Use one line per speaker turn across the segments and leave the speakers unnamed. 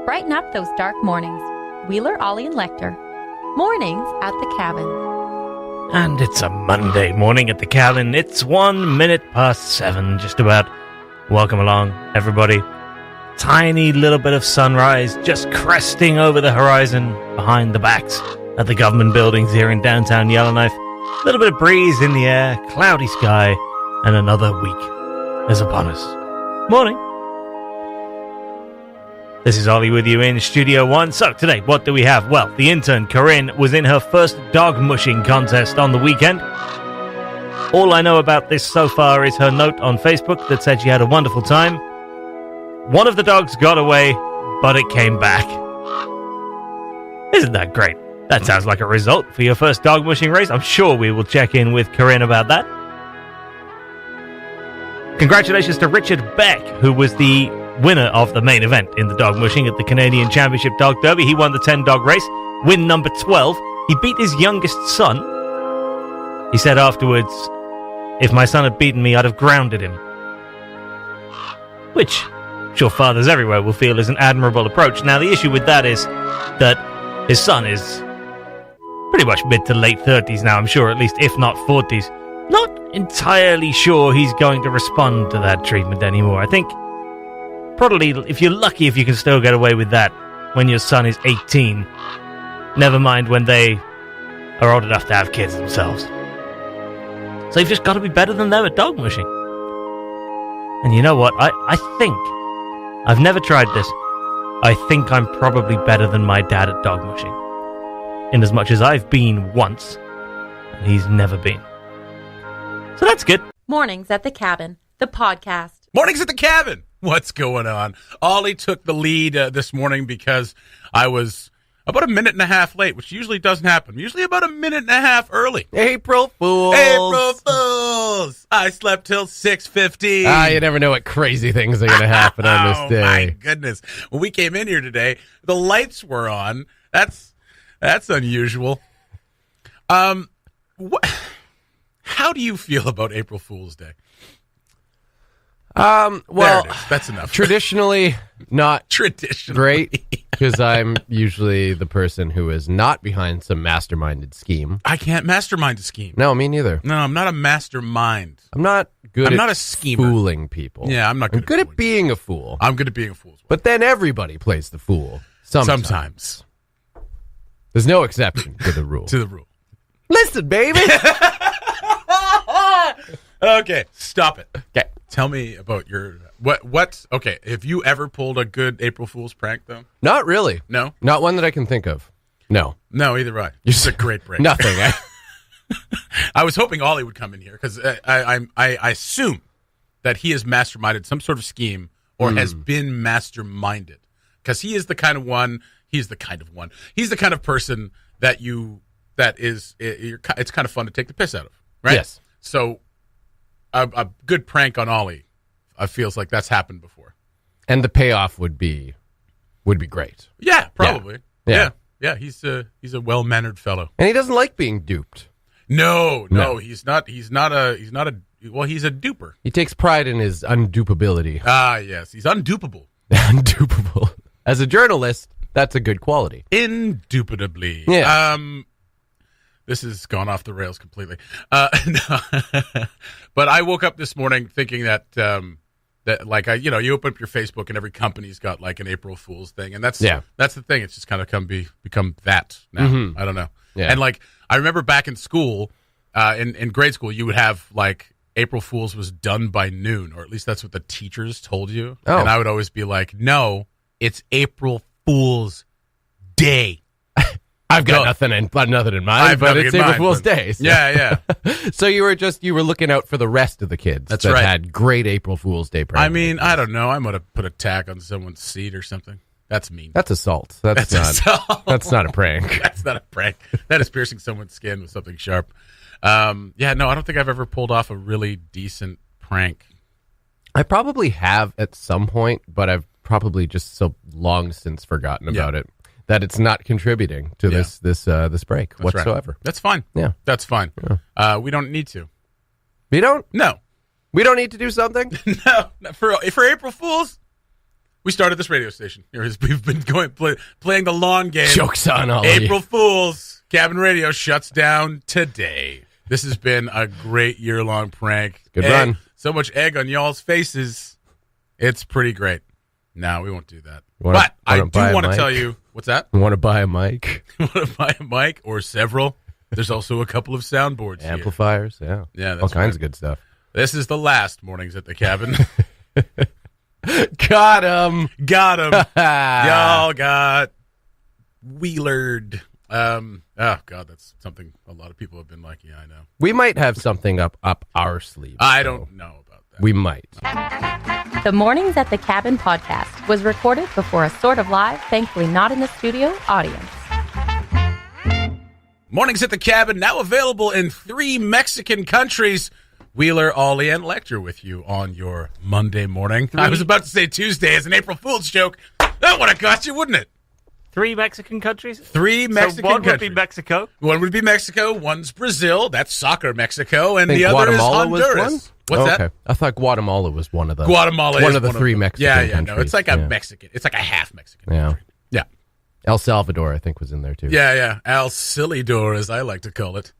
Brighten up those dark mornings. Wheeler, Ollie and Lekter. Mornings at the cabin.
And it's a Monday morning at the cabin. It's 1 minute past 7, just about. Welcome along, everybody. Tiny little bit of sunrise just cresting over the horizon behind the backs of the government buildings here in downtown Yellowknife. A little bit of breeze in the air, cloudy sky, and another week is upon us. Morning. This is Ollie with you in Studio 1. So today, what do we have? Well, the intern, Karine, was in her first dog mushing contest on the weekend. All I know about this so far is her note on Facebook that said she had a wonderful time. One of the dogs got away, but it came back. Isn't that great? That sounds like a result for your first dog mushing race. I'm sure we will check in with Karine about that. Congratulations to Richard Beck, who was the winner of the main event in the dog mushing at the Canadian Championship Dog Derby. He won the 10-dog race, win number 12. He beat his youngest son. He said afterwards, if my son had beaten me, I'd have grounded him. Which, I'm sure fathers everywhere will feel is an admirable approach. Now, the issue with that is that his son is pretty much mid to late 30s now, I'm sure, at least, if not 40s. Not entirely sure he's going to respond to that treatment anymore. I think probably, if you're lucky, if you can still get away with that when your son is 18. Never mind when they are old enough to have kids themselves. So you've just got to be better than them at dog mushing. And you know what? I think, I've never tried this, I think I'm probably better than my dad at dog mushing. In as much as I've been once, and he's never been. So that's good.
Mornings at the cabin, the podcast.
Mornings at the cabin. What's going on? Ollie took the lead this morning because I was about a minute and a half late, which usually doesn't happen. I'm usually about a minute and a half early.
April Fools.
April Fools. I slept till 6:15.
You never know what crazy things are going to happen on this day.
Oh, my goodness. When we came in here today, the lights were on. That's unusual. How do you feel about April Fool's Day?
Well,
there it is. That's enough.
Traditionally, not
Traditionally.
great, because I'm usually the person who is not behind some masterminded scheme.
I can't mastermind a scheme.
No, me neither.
No, I'm not a mastermind.
I'm not good
I'm
at
not a schemer.
fooling people.
Yeah, I'm not good
I'm good
at
at being a fool.
I'm good at being a fool as well.
But then everybody plays the fool. Sometimes. There's no exception to the rule.
To the rule.
Listen, baby.
Okay, stop it.
Okay.
Tell me about your okay, have you ever pulled a good April Fool's prank though?
Not really.
No?
Not one that I can think of. No.
No, either I. It's a great break.
Nothing.
I was hoping Ollie would come in here because I assume that he has masterminded some sort of scheme or has been masterminded, because he is the kind of one. He's the kind of person that it's kind of fun to take the piss out of, right?
Yes.
So a good prank on Ollie, feels like that's happened before,
And the payoff would be great.
Yeah, probably.
Yeah.
Yeah. He's a well-mannered fellow,
And he doesn't like being duped.
No, he's not. He's a duper.
He takes pride in his undupability.
Ah, yes, he's undupable.
Undupable. As a journalist, that's a good quality.
Indubitably.
Yeah.
This has gone off the rails completely. No. But I woke up this morning thinking that you open up your Facebook and every company's got like an April Fool's thing, and that's the thing. It's just kind of become that now.
Mm-hmm.
I don't know.
Yeah.
And like I remember back in school, in grade school, you would have like April Fool's was done by noon, or at least that's what the teachers told you.
Oh.
And I would always be like, no, it's April Fool's Day.
I've got nothing in mind, but it's April Fool's Day. So.
Yeah.
So you were looking out for the rest of the kids
That's
that
right.
had great April Fool's Day pranks.
I mean, I don't know. I might have put a tack on someone's seat or something. That's mean.
That's assault. That's not a prank.
That's not a prank. That is piercing someone's skin with something sharp. I don't think I've ever pulled off a really decent prank.
I probably have at some point, but I've probably just so long since forgotten about it that it's not contributing to this break whatsoever.
Right. That's fine.
Yeah.
That's fine.
Yeah.
We don't need to.
We don't?
No.
We don't need to do something?
No. For April Fools? We started this radio station. We've been playing the long game.
Joke's on Ollie.
April Fools. Cabin Radio shuts down today. This has been a great year-long prank.
Good run.
So much egg on y'all's faces. It's pretty great. No, we won't do that. But I do want to tell you. What's that?
You want to buy a mic?
You want to buy a mic or several? There's also a couple of soundboards here.
Amplifiers, yeah.
Yeah, that's
all kinds
right.
of good stuff.
This is the last Mornings at the Cabin.
Got him.
Got him. Y'all got wheelered. Oh, God, that's something a lot of people have been like, yeah, I know.
We might have something up our sleeve.
I don't know about that.
We might.
The Mornings at the Cabin podcast was recorded before a sort of live, thankfully not in the studio, audience.
Mornings at the Cabin, now available in 3 Mexican countries. Wheeler, Ollie, and Lekter with you on your Monday morning. I was about to say Tuesday as an April Fool's joke. That would have cost you, wouldn't it?
3 Mexican countries?
3 Mexican
so one
countries.
would be Mexico.
One would be Mexico, one's Brazil, that's soccer Mexico, and
I think
the other
Guatemala
is
was
Honduras.
one?
What's that?
Okay. I thought Guatemala was one of the
Guatemala
one
is
of the 3 Mexican
Yeah,
countries.
no, it's like a Mexican. It's like a half Mexican country. Yeah.
El Salvador, I think, was in there too.
Yeah. El Silidor, as I like to call it.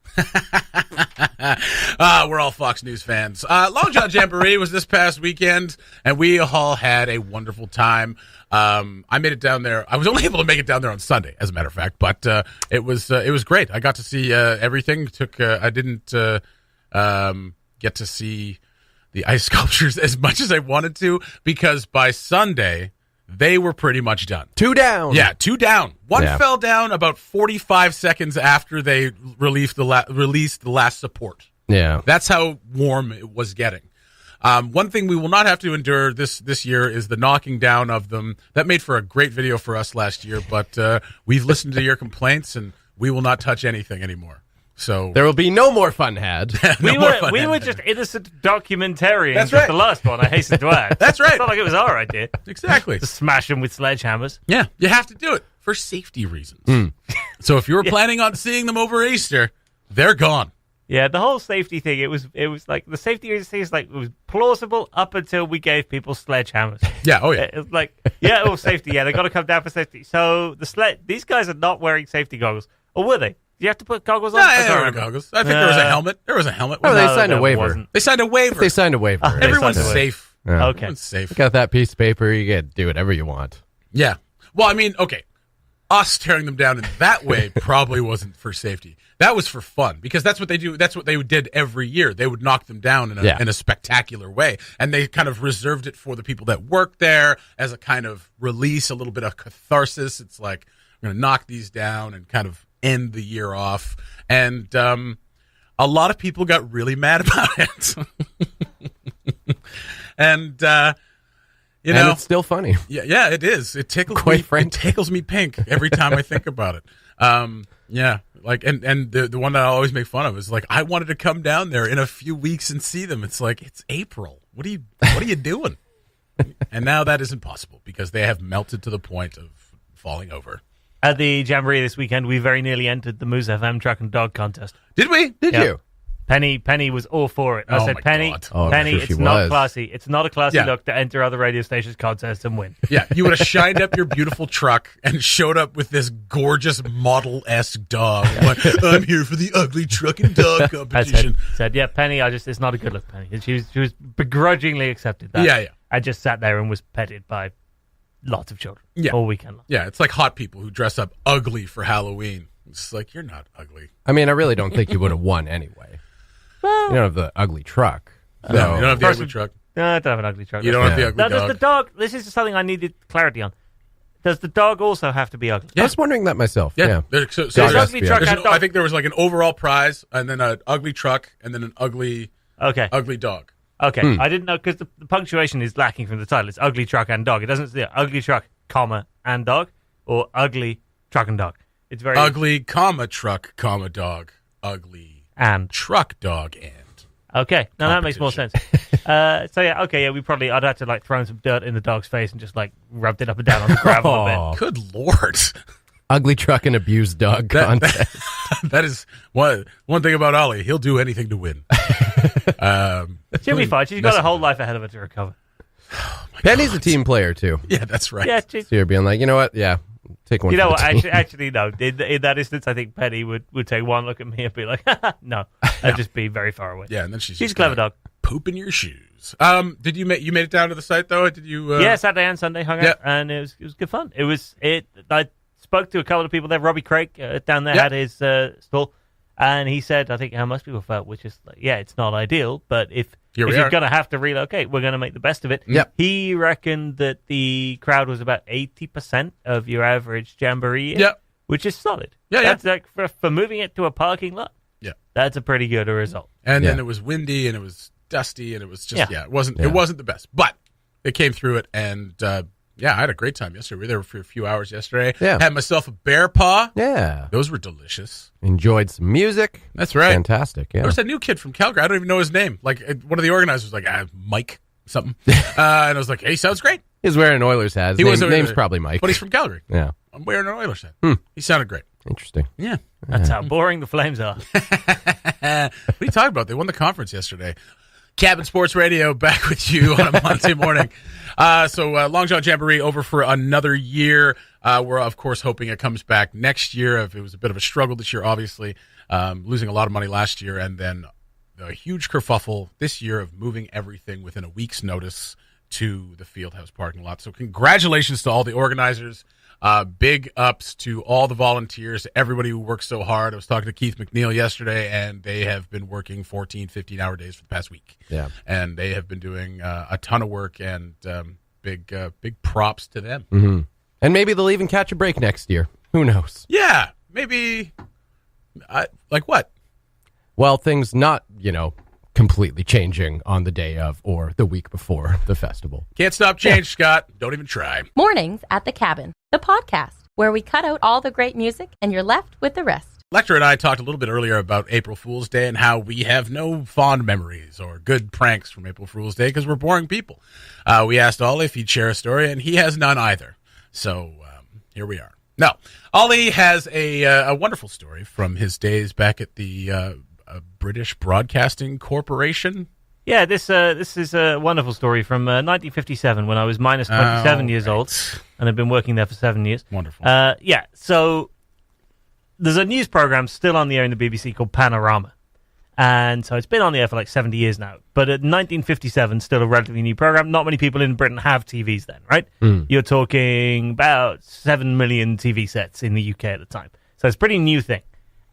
We're all Fox News fans. Long John Jamboree was this past weekend, and we all had a wonderful time. I made it down there. I was only able to make it down there on Sunday, as a matter of fact, but it was great. I got to see everything. I didn't get to see the ice sculptures as much as I wanted to, because by Sunday they were pretty much done.
2 down.
Yeah, 2 down. One fell down about 45 seconds after they released the last support.
Yeah.
That's how warm it was getting. One thing we will not have to endure this year is the knocking down of them. That made for a great video for us last year, but we've listened to your complaints, and we will not touch anything anymore. So
there will be no more fun had.
We were just innocent documentarians.
That's
with
right.
the last one, I hasten to add.
That's right.
It's not like it was our idea.
Exactly.
To smash them with sledgehammers.
Yeah, you have to do it for safety reasons. So if you were planning on seeing them over Easter, they're gone.
Yeah, the whole safety thing, it was like the safety thing is like it was plausible up until we gave people sledgehammers.
Yeah, oh yeah.
It was like, safety, they got to come down for safety. So these guys are not wearing safety goggles. Or were they? Do you have to put goggles on?
Yeah, there were goggles. I think there was a helmet. There was a helmet.
Oh, they
No,
signed a
there
waiver.
wasn't.
They signed a waiver.
If they signed a waiver.
Everyone's
They signed a waiver.
safe.
Yeah.
Okay.
Everyone's safe.
You got that piece of paper, you get do whatever you want.
Yeah. Well, I mean, okay. Us tearing them down in that way probably wasn't for safety. That was for fun, because that's what they do. That's what they did every year. They would knock them down in a spectacular way, and they kind of reserved it for the people that work there as a kind of release, a little bit of catharsis. It's like, I'm going to knock these down and kind of end the year off. And a lot of people got really mad about it. And you know,
it's still funny.
Yeah, it is. It tickles
Quite
me.
frankly.
It tickles me pink every time I think about it. Yeah, like and the one that I always make fun of is like, I wanted to come down there in a few weeks and see them. It's like, it's April. What are you doing? And now that isn't possible because they have melted to the point of falling over.
At the Jamboree this weekend, we very nearly entered the Moose FM Truck and Dog contest.
Did we?
Did
Yeah.
you?
Penny was all for it. I
Oh
said,
my
Penny,
God.
Oh, I'm
Penny,
sure she
it's not
was.
classy. It's not a classy
Yeah.
look to enter other radio stations contests and win.
Yeah, you would have shined up your beautiful truck and showed up with this gorgeous model-esque dog. Like, I'm here for the ugly truck and dog
I
competition.
said, yeah, Penny, it's not a good look, Penny. And she was begrudgingly accepted that.
Yeah.
I just sat there and was petted by lots of children
Yeah.
all weekend long.
Yeah, it's like hot people who dress up ugly for Halloween. It's like, you're not ugly.
I mean, I really don't think you would have won anyway. You don't have the ugly truck.
No, you don't have the
Person-
ugly truck.
No, I don't have an ugly truck.
You don't have the ugly
Now,
dog.
does the dog, this is something I needed clarity on. Does the dog also have to be ugly?
I was wondering that myself. Yeah.
So
Does
there's-
ugly truck
there's
have
an-
dog?
I think there was like an overall prize, and then an ugly truck, and then an ugly
Okay.
dog.
Okay. I didn't know because the punctuation is lacking from the title. It's ugly truck and dog. It doesn't say ugly truck, comma, and dog, or ugly truck and dog. It's very
Ugly, comma, truck, comma, dog. Ugly
and.
truck, dog, and.
Okay. Now that makes more sense. So yeah, okay, yeah, I'd have to like throw some dirt in the dog's face and just like rubbed it up and down on the gravel a bit.
Good Lord.
Ugly truck and abused dog contest.
That is one thing about Ollie. He'll do anything to win.
She'll be fine. She's got a whole life ahead of her to recover.
Penny's a team player, too.
Yeah, that's right.
Yeah,
So you're being like, you know what? Yeah, take one.
you know
for
what?
the team.
Actually, no. In that instance, I think Penny would take one look at me and be like, no. I'd just be very far away.
Yeah, and then she's
a clever dog.
Poop in your shoes. Did you made it down to the site though? Did you?
Yeah, Saturday and Sunday hung out, and it was good fun. I spoke to a couple of people there. Robbie Craig down there had his stall, and he said, I think how most people felt, which is like, yeah, it's not ideal, but if you're going to have to relocate, we're going to make the best of it.
Yep.
He reckoned that the crowd was about 80% of your average jamboree, which is solid. That's like for moving it to a parking lot. Yeah, that's a pretty good result.
And then it was windy and it was dusty and it was just it wasn't the best, but they came through it, and I had a great time yesterday. We were there for a few hours yesterday. Had myself a bear paw. Those were delicious.
Enjoyed some music.
That's right.
Fantastic. Yeah.
There was that new kid from Calgary. I don't even know his name. Like one of the organizers was like, Mike something, and I was like, hey, sounds great.
He's wearing an Oilers hat. His name's probably Mike,
but he's from Calgary.
Yeah,
I'm wearing an Oilers hat. He sounded great.
Interesting.
Yeah.
That's how boring the Flames are.
What are you talking about? They won the conference yesterday. Cabin Sports Radio back with you on a Monday morning. So Long John Jamboree over for another year. We're, of course, hoping it comes back next year. If it was a bit of a struggle this year, obviously, losing a lot of money last year, and then the huge kerfuffle this year of moving everything within a week's notice to the Fieldhouse parking lot. So congratulations to all the organizers. Big ups to all the volunteers, everybody who works so hard. I was talking to Keith McNeil yesterday, and they have been working 14, 15-hour days for the past week. Yeah. And they have been doing a ton of work, and big props to them.
Mm-hmm. And maybe they'll even catch a break next year. Who knows?
Yeah, maybe. Like what?
Well, things not, completely changing on the day of or the week before the festival.
Can't stop change, Scott. Don't even try.
Mornings at the Cabin, the podcast, where we cut out all the great music and you're left with the rest.
Lekter and I talked a little bit earlier about April Fool's Day and how we have no fond memories or good pranks from April Fool's Day because we're boring people. We asked Ollie if he'd share a story, and he has none either. So here we are. No, Ollie has a wonderful story from his days back at the British Broadcasting Corporation.
Yeah, this is a wonderful story from 1957 when I was minus 27 years old, and I've been working there for 7 years.
Wonderful.
So there's a news program still on the air in the BBC called Panorama, and so it's been on the air for like 70 years now. But at 1957, still a relatively new program. Not many people in Britain have TVs then, right? You're talking about 7 million TV sets in the UK at the time, so it's a pretty new thing.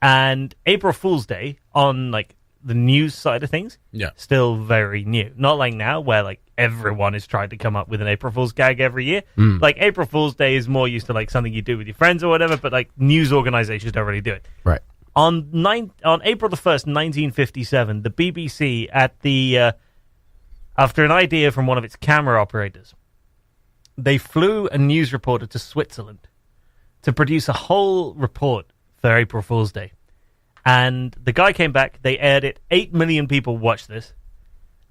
And April Fool's Day on like the news side of things, still very new. Not like now where like everyone is trying to come up with an April Fool's gag every year. Like April Fool's Day is more used to like something you do with your friends or whatever, but like news organizations don't really do it.
Right.
On April the 1st, 1957, the BBC after an idea from one of its camera operators, they flew a news reporter to Switzerland to produce a whole report for April Fool's Day. And the guy came back, they aired it, 8 million people watched this,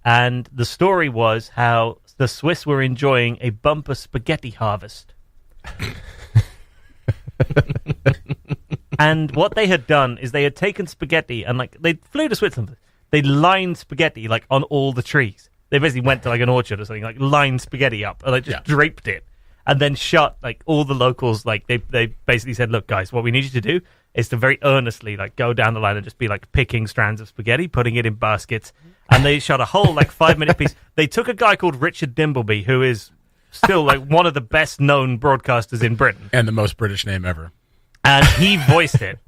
and the story was how the Swiss were enjoying a bumper spaghetti harvest. And what they had done is they had taken spaghetti and like they flew to Switzerland, they lined spaghetti like on all the trees. They basically went to like an orchard or something, like lined spaghetti up, and like just draped it. And then shot like all the locals, like they basically said, look guys, what we need you to do is to very earnestly like go down the line and just be like picking strands of spaghetti, putting it in baskets. And they shot a whole like 5-minute piece. They took a guy called Richard Dimbleby, who is still like one of the best known broadcasters in Britain.
And the most British name ever.
And he voiced it.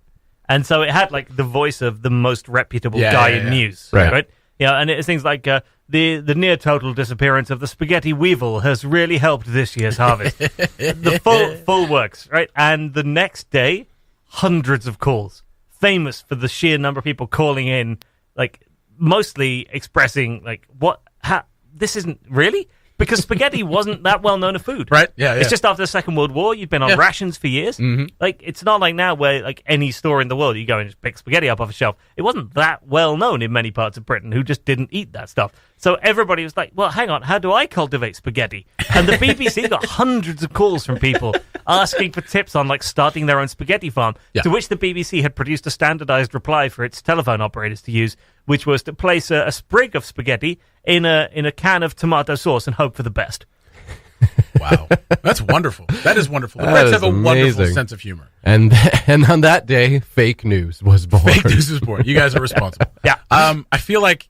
And so it had like the voice of the most reputable guy in news. Right? Yeah, and it's things like the near total disappearance of the spaghetti weevil has really helped this year's harvest. The full works, right? And the next day, hundreds of calls, famous for the sheer number of people calling in, like mostly expressing like, this isn't really? Because spaghetti wasn't that well known a food.
Right, yeah.
It's just after the Second World War, you've been on rations for years. Mm-hmm. Like, it's not like now where, like, any store in the world, you go and just pick spaghetti up off a shelf. It wasn't that well known in many parts of Britain who just didn't eat that stuff. So everybody was like, well, hang on, how do I cultivate spaghetti? And the BBC got hundreds of calls from people asking for tips on, like, starting their own spaghetti farm, to which the BBC had produced a standardized reply for its telephone operators to use, which was to place a sprig of spaghetti in a can of tomato sauce and hope for the best.
Wow. That's wonderful. That is wonderful. The
That
Brits
is
have a wonderful
amazing.
sense of humor.
And on that day, fake news was born.
Fake news is born. You guys are responsible.
Yeah.
I feel like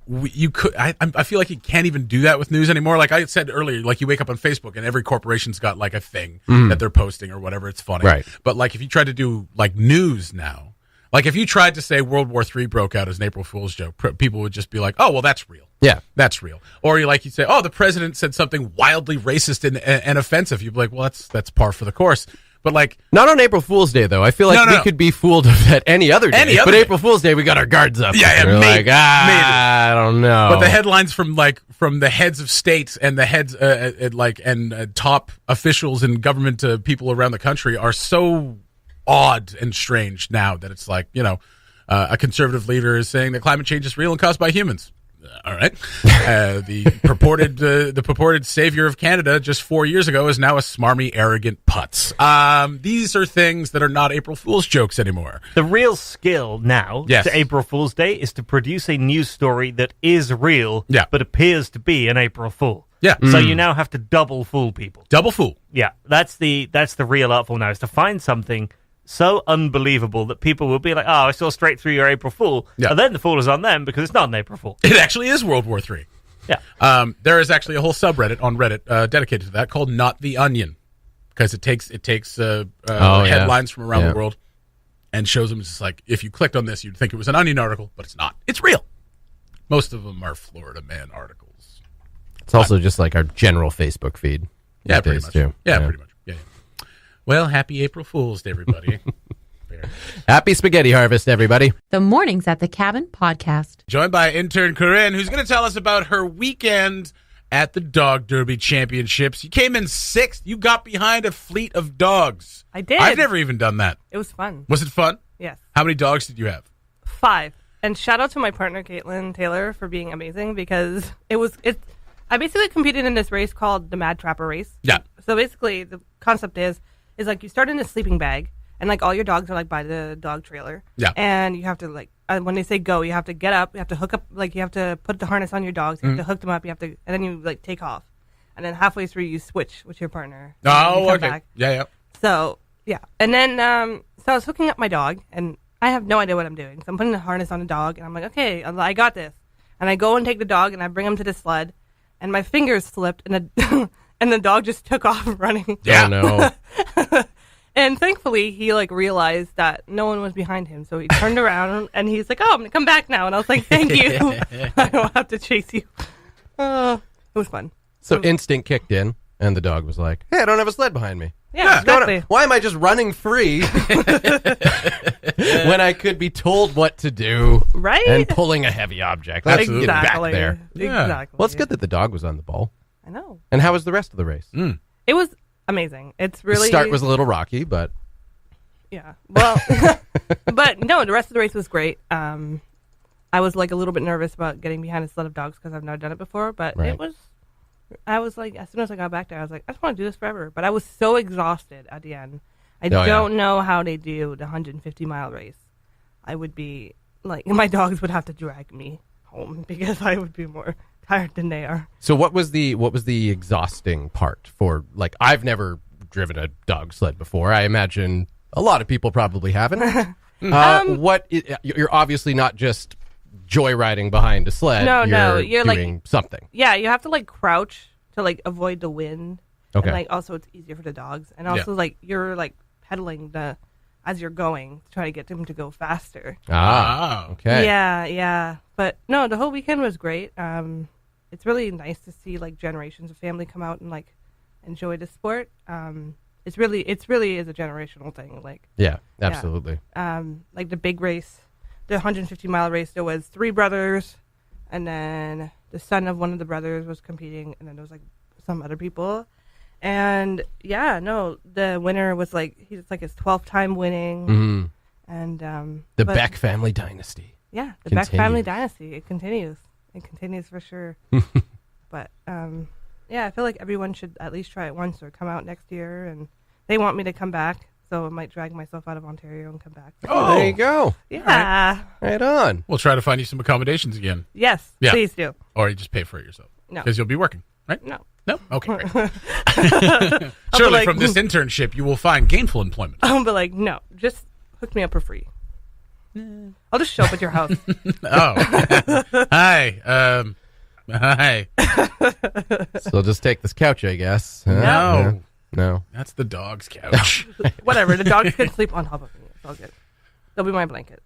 you could. I feel like you can't even do that with news anymore. Like I said earlier, like you wake up on Facebook and every corporation's got like a thing that they're posting or whatever. It's funny,
Right.
But like if you try to do like news now, like if you tried to say World War III broke out as an April Fool's joke, people would just be like, "Oh, well, that's real.
Yeah.
That's real." Or you say, "Oh, the president said something wildly racist and offensive." You'd be like, "Well, that's par for the course." But like,
Not on April Fool's Day, though. I feel like we could be fooled at any other day. But April Fool's Day, we got our guards up.
Yeah,
We're
maybe.
I don't know.
But the headlines from the heads of states and the heads and top officials and government people around the country are so odd and strange now that it's like, a conservative leader is saying that climate change is real and caused by humans. All right. The purported savior of Canada just 4 years ago is now a smarmy, arrogant putz. These are things that are not April Fool's jokes anymore.
The real skill now
Yes.
to April Fool's Day is to produce a news story that is real, but appears to be an April Fool.
Yeah.
So you now have to double fool people.
Double fool.
Yeah, that's the real art form now, is to find something so unbelievable that people will be like, "Oh, I saw straight through your April Fool," and then the fool is on them because it's not an April Fool.
It actually is World War III.
Yeah.
There is actually a whole subreddit on Reddit dedicated to that called "Not the Onion," because it takes headlines from around the world and shows them just like, if you clicked on this, you'd think it was an Onion article, but it's not. It's real. Most of them are Florida Man articles.
It's also just like our general Facebook feed.
Yeah,
these
pretty
days,
much.
too.
Yeah, pretty much. Yeah. Well, happy April Fools to everybody.
Happy Spaghetti Harvest, everybody.
The Mornings at the Cabin podcast.
Joined by intern Karine, who's going to tell us about her weekend at the Dog Derby Championships. You came in 6th. You got behind a fleet of dogs.
I did.
I've never even done that.
It was fun.
Was it fun?
Yes.
How many dogs did you have?
5. And shout out to my partner, Caitlin Taylor, for being amazing because I basically competed in this race called the Mad Trapper race.
Yeah.
So basically the concept is like you start in a sleeping bag and like all your dogs are like by the dog trailer.
Yeah.
And you have to like, when they say go, you have to get up, you have to hook up, like you have to put the harness on your dogs, you have to hook them up, and then you like take off. And then halfway through you switch with your partner.
Oh, okay.
Back.
Yeah.
So, yeah. And then, so I was hooking up my dog, and I have no idea what I'm doing. So I'm putting the harness on the dog, and I'm like, okay, I got this. And I go and take the dog, and I bring him to the sled, and my fingers slipped, and the dog just took off running.
Yeah.
Oh, no.
And thankfully, he like realized that no one was behind him, so he turned around, and he's like, oh, I'm going to come back now. And I was like, thank you. I don't have to chase you. It was fun.
So instinct kicked in, and the dog was like, hey, I don't have a sled behind me.
Yeah, exactly.
Why am I just running free when I could be told what to do
Right?
and pulling a heavy object? Let's
Absolutely.
get back
Exactly.
there.
Yeah.
Exactly.
Well, it's good that the dog was on the ball.
I know.
And how was the rest of the race?
It was amazing. It's really
The start was a little rocky, but
yeah. Well, but no, the rest of the race was great. I was like a little bit nervous about getting behind a sled of dogs because I've never done it before, but
Right.
I was like, as soon as I got back there, I was like, I just want to do this forever. But I was so exhausted at the end. I
yeah.
don't know how they do the 150-mile race. I would be like, my dogs would have to drag me home because I would be more tired than they are.
So what was the exhausting part for, like, I've never driven a dog sled before. I imagine a lot of people probably haven't. You're obviously not just joyriding behind a sled.
No, you're
doing
like
something.
Yeah, you have to like crouch to like avoid the wind.
Okay.
And like also it's easier for the dogs. And also like you're like pedaling as you're going to try to get them to go faster.
Okay.
Yeah. But no, the whole weekend was great. It's really nice to see like generations of family come out and like enjoy the sport. It's really is a generational thing. Like
Yeah, absolutely.
like the big race, the 150-mile race, there was 3 brothers, and then the son of one of the brothers was competing, and then there was like some other people. And yeah, no, the winner was like, he's like his 12th time winning.
Mhm.
And
The
but-
Beck family dynasty.
Yeah, the Beck family
continues.
dynasty. It continues for sure. But yeah, I feel like everyone should at least try it once or come out next year. And they want me to come back, so I might drag myself out of Ontario and come back.
Oh,
There you go.
Yeah.
Right on.
We'll try to find you some accommodations again.
Yes,
Yeah.
please do.
Or you just pay for it yourself.
No.
Because you'll be working, right?
No.
No? Okay, great. Surely
like,
from this internship, you will find gainful employment.
I'll be like, no, just hook me up for free. I'll just show up at your house.
Oh. Hi. Hi.
So just take this couch, I guess. Huh?
No.
Yeah. No.
That's the dog's couch.
Whatever. The dogs can sleep on top of me. It's all good. They'll be my blanket.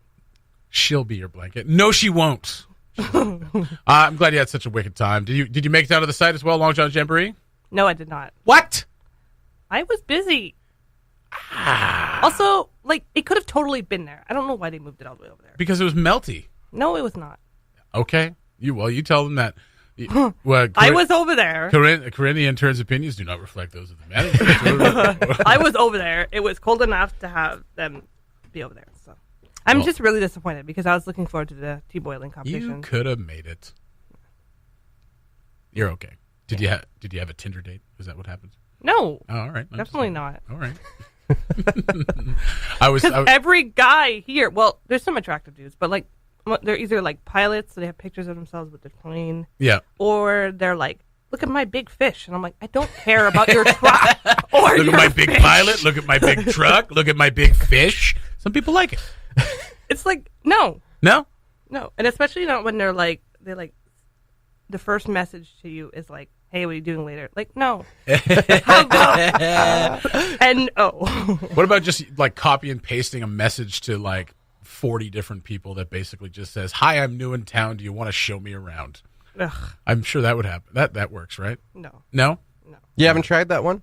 She'll be your blanket. No, she won't. I'm glad you had such a wicked time. Did you make it down to the site as well, Long John Jamboree?
No, I did not.
What?
I was busy. Also, like, it could have totally been there. I don't know why they moved it all the way over there.
Because it was melty.
No, it was not.
Okay. You tell them that. Well,
I was over there.
Karine, the intern's opinions do not reflect those of the manager.
I was over there. It was cold enough to have them be over there. So I'm just really disappointed because I was looking forward to the tea boiling competition.
You could have made it. You're okay. Did you have a Tinder date? Is that what happens?
No.
Oh, all right.
Definitely not.
All right.
Every guy here, well, there's some attractive dudes, but like they're either like pilots, so they have pictures of themselves with their plane.
Yeah.
Or they're like, look at my big fish. And I'm like, I don't care about your truck. Or
look at my big pilot. Look at my big truck. Look at my big fish. Some people like it.
It's like, no.
No?
No. And especially not when they're like, the first message to you is like, hey, what are you doing later? Like, no. How about? And
what about just like copy and pasting a message to like 40 different people that basically just says, hi, I'm new in town. Do you want to show me around?
Ugh.
I'm sure that would happen. That works, right?
No.
No?
You haven't tried that one?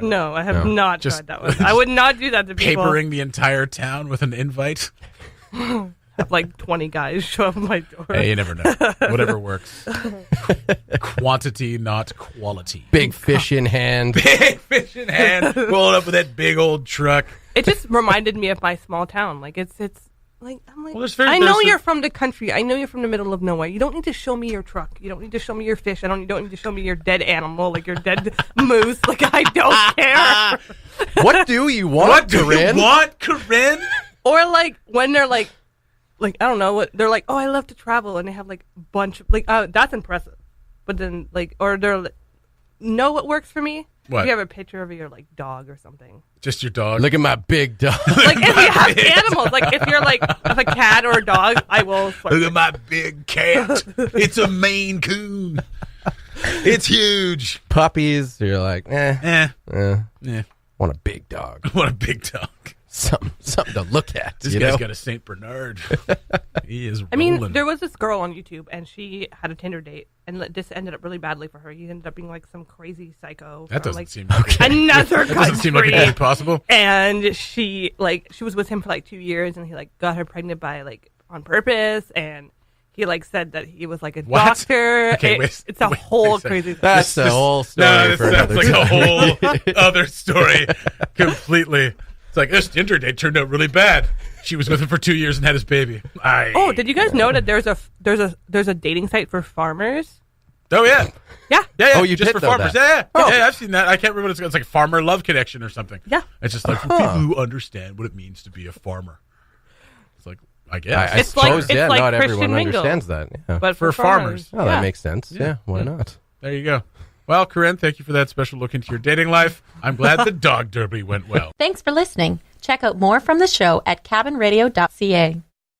No, I have not
Just-
tried that one. I would not do that to people.
Papering the entire town with an invite?
Have like 20 guys show up at my door.
Hey, you never know. Whatever works. Quantity, not quality.
Big fish in hand.
Big fish in hand, rolling up with that big old truck.
It just reminded me of my small town. Like it's like I'm like,
Well,
I know you're from the country. I know you're from the middle of nowhere. You don't need to show me your truck. You don't need to show me your fish. You don't need to show me your dead animal, like your dead moose. Like I don't care.
What do you want,
What do
Karine?
you want, Karine?
Or like when they're like I don't know what they're like. Oh, I love to travel, and they have like a bunch of like that's impressive. But then like or they're like, know what works for me?
What?
If you have a picture of your like dog or something.
Just your dog.
Look at my big dog.
Like if you have animals, like if you're like if a cat or a dog, I will.
Look at my big cat. It's a Maine Coon. It's huge.
Puppies, you're like,
Eh.
want a big dog.
What a big dog.
Something to look at.
This guy's got a St. Bernard. He is rolling.
I mean, there was this girl on YouTube, and she had a Tinder date, and this ended up really badly for her. He ended up being like some crazy psycho.
That
from,
doesn't
like,
seem like
another
that doesn't seem like a
country.
date possible.
And she was with him for like 2 years, and he like got her pregnant by like on purpose, and he like said that he was like a
What?
doctor.
Okay,
It's a whole crazy thing.
That's the whole story.
No, this
for
sounds
another
like
time.
a whole other story completely. It's like this Tinder date turned out really bad. She was with him for 2 years and had his baby.
Oh, did you guys know that there's a dating site for farmers?
Oh yeah.
Yeah.
Yeah.
Oh, you
just
did
for
know
farmers.
that.
Yeah, I've seen that. I can't remember what it's like Farmer Love Connection or something.
Yeah.
It's just like for people who understand what it means to be a farmer. It's like I guess.
I
It's like-
suppose,
it's
yeah,
like
not
Christian
everyone
Mingle.
understands that. Yeah.
But
For farmers.
Oh, that makes sense. Yeah, why not?
There you go. Well, Karine, thank you for that special look into your dating life. I'm glad the dog derby went well.
Thanks for listening. Check out more from the show at cabinradio.ca.